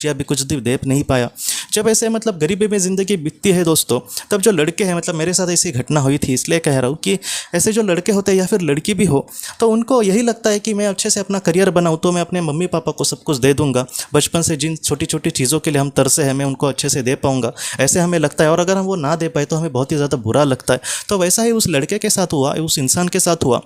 या भी कुछ भी दे नहीं पाया। जब ऐसे मतलब गरीबी में ज़िंदगी बीतती है दोस्तों, तब जो लड़के हैं, मतलब मेरे साथ ऐसी घटना हुई थी, इसलिए कह रहा हूँ कि ऐसे जो लड़के होते हैं या फिर लड़की भी हो, तो उनको यही लगता है कि मैं अच्छे से अपना करियर बनाऊँ तो मैं अपने मम्मी पापा को सब कुछ दे दूंगा, बचपन से जिन छोटी छोटी चीज़ों के लिए हम तरसे हैं मैं उनको अच्छे से दे पाऊंगा, ऐसे हमें लगता है। और अगर हम वो ना दे पाए तो हमें बहुत ही ज़्यादा बुरा लगता है। तो वैसा ही उस लड़के के साथ हुआ, उस इंसान के साथ हुआ।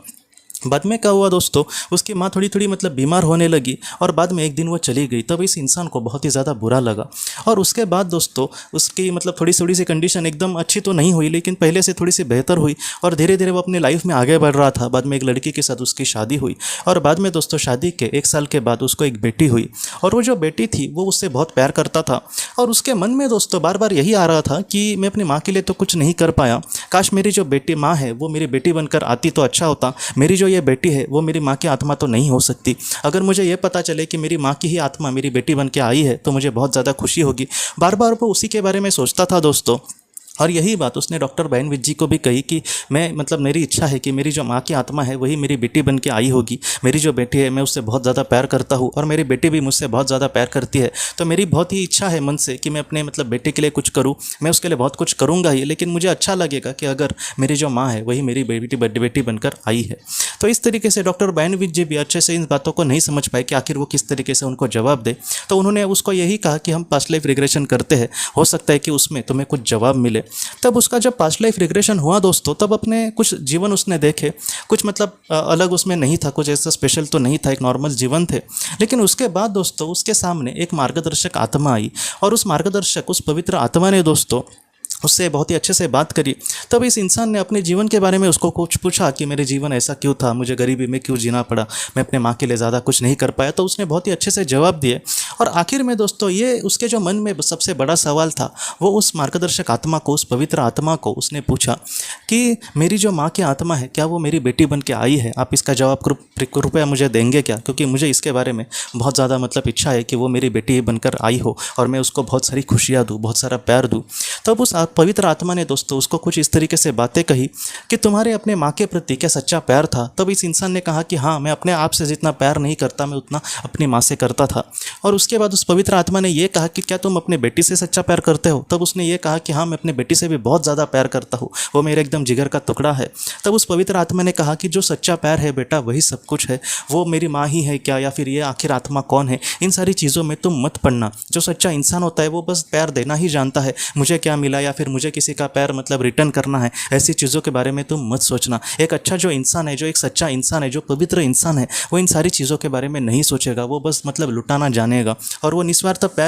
बाद में क्या हुआ दोस्तों, उसकी माँ थोड़ी थोड़ी मतलब बीमार होने लगी और बाद में एक दिन वो चली गई। तब इस इंसान को बहुत ही ज़्यादा बुरा लगा। और उसके बाद दोस्तों उसकी मतलब थोड़ी थोड़ी सी कंडीशन एकदम अच्छी तो नहीं हुई, लेकिन पहले से थोड़ी सी बेहतर हुई और धीरे धीरे वो अपनी लाइफ में आगे बढ़ रहा था। बाद में एक लड़की के साथ उसकी शादी हुई और बाद में दोस्तों शादी के 1 साल के बाद उसको एक बेटी हुई। और वो जो बेटी थी वो उससे बहुत प्यार करता था और उसके मन में दोस्तों बार बार यही आ रहा था कि मैं अपनी माँ के लिए तो कुछ नहीं कर पाया, काश मेरी जो बेटी माँ है वो मेरी बेटी बनकर आती तो अच्छा होता। मेरी जो ये बेटी है वो मेरी माँ की आत्मा तो नहीं हो सकती। अगर मुझे ये पता चले कि मेरी माँ की ही आत्मा मेरी बेटी बन के आई है तो मुझे बहुत ज़्यादा खुशी होगी। बार बार वो उसी के बारे में सोचता था दोस्तों। और यही बात उसने डॉक्टर बहनविज जी को भी कही कि मैं मतलब मेरी इच्छा है कि मेरी जो माँ की आत्मा है वही मेरी बेटी बन के आई होगी। मेरी जो बेटी है मैं उससे बहुत ज़्यादा प्यार करता हूँ और मेरी बेटी भी मुझसे बहुत ज़्यादा प्यार करती है। तो मेरी बहुत ही इच्छा है मन से कि मैं अपने मतलब बेटे के लिए कुछ करूँ। मैं उसके लिए बहुत कुछ करूँगा ही, लेकिन मुझे अच्छा लगेगा कि अगर मेरी जो माँ है वही मेरी बेटी बनकर आई है। तो इस तरीके से डॉक्टर बहनविज जी भी अच्छे से इन बातों को नहीं समझ पाए कि आखिर वो किस तरीके से उनको जवाब दे। तो उन्होंने उसको यही कहा कि हम पास्ट लाइफ रिग्रेशन करते हैं, हो सकता है कि उसमें तुम्हें कुछ जवाब मिले। तब उसका जब पास्ट लाइफ रिग्रेशन हुआ दोस्तों, तब अपने कुछ जीवन उसने देखे, कुछ मतलब अलग उसमें नहीं था, कुछ ऐसा स्पेशल तो नहीं था, एक नॉर्मल जीवन थे। लेकिन उसके बाद दोस्तों उसके सामने एक मार्गदर्शक आत्मा आई और उस मार्गदर्शक, उस पवित्र आत्मा ने दोस्तों उससे बहुत ही अच्छे से बात करी। तब इस इंसान ने अपने जीवन के बारे में उसको कुछ पूछा कि मेरे जीवन ऐसा क्यों था, मुझे गरीबी में क्यों जीना पड़ा, मैं अपने माँ के लिए ज़्यादा कुछ नहीं कर पाया। तो उसने बहुत ही अच्छे से जवाब दिए। और आखिर में दोस्तों ये उसके जो मन में सबसे बड़ा सवाल था, वो उस मार्गदर्शक आत्मा को, उस पवित्र आत्मा को उसने पूछा कि मेरी जो माँ की आत्मा है क्या वो मेरी बेटी बन के आई है? आप इसका जवाब कृपया मुझे देंगे क्या? क्योंकि मुझे इसके बारे में बहुत ज़्यादा मतलब इच्छा है कि वो मेरी बेटी बनकर आई हो और मैं उसको बहुत सारी खुशियाँ दूँ, बहुत सारा प्यार दूँ। तब उस पवित्र आत्मा ने दोस्तों उसको कुछ इस तरीके से बातें कही कि तुम्हारे अपने माँ के प्रति क्या सच्चा प्यार था? तब इस इंसान ने कहा कि हाँ, मैं अपने आप से जितना प्यार नहीं करता मैं उतना अपनी माँ से करता था। और उसके बाद उस पवित्र आत्मा ने यह कहा कि क्या तुम अपने बेटी से सच्चा प्यार करते हो? तब उसने ये कहा कि हाँ, मैं अपने बेटी से भी बहुत ज़्यादा प्यार करता हूँ, वो मेरे एकदम जिगर का टुकड़ा है। तब उस पवित्र आत्मा ने कहा कि जो सच्चा प्यार है बेटा वही सब कुछ है, वो मेरी माँ ही है क्या, या फिर ये आखिर आत्मा कौन है, इन सारी चीज़ों में तुम मत पड़ना। जो सच्चा इंसान होता है वो बस प्यार देना ही जानता है, मुझे क्या मिला या फिर मुझे किसी का प्यार मतलब रिटर्न करना है, ऐसी चीज़ों के बारे में तुम मत सोचना। एक अच्छा जो इंसान है, जो एक सच्चा इंसान है, जो पवित्र इंसान है, वो इन सारी चीज़ों के बारे में नहीं सोचेगा, वो बस मतलब लुटाना जानेगा और वो निस्वार्थ प्यार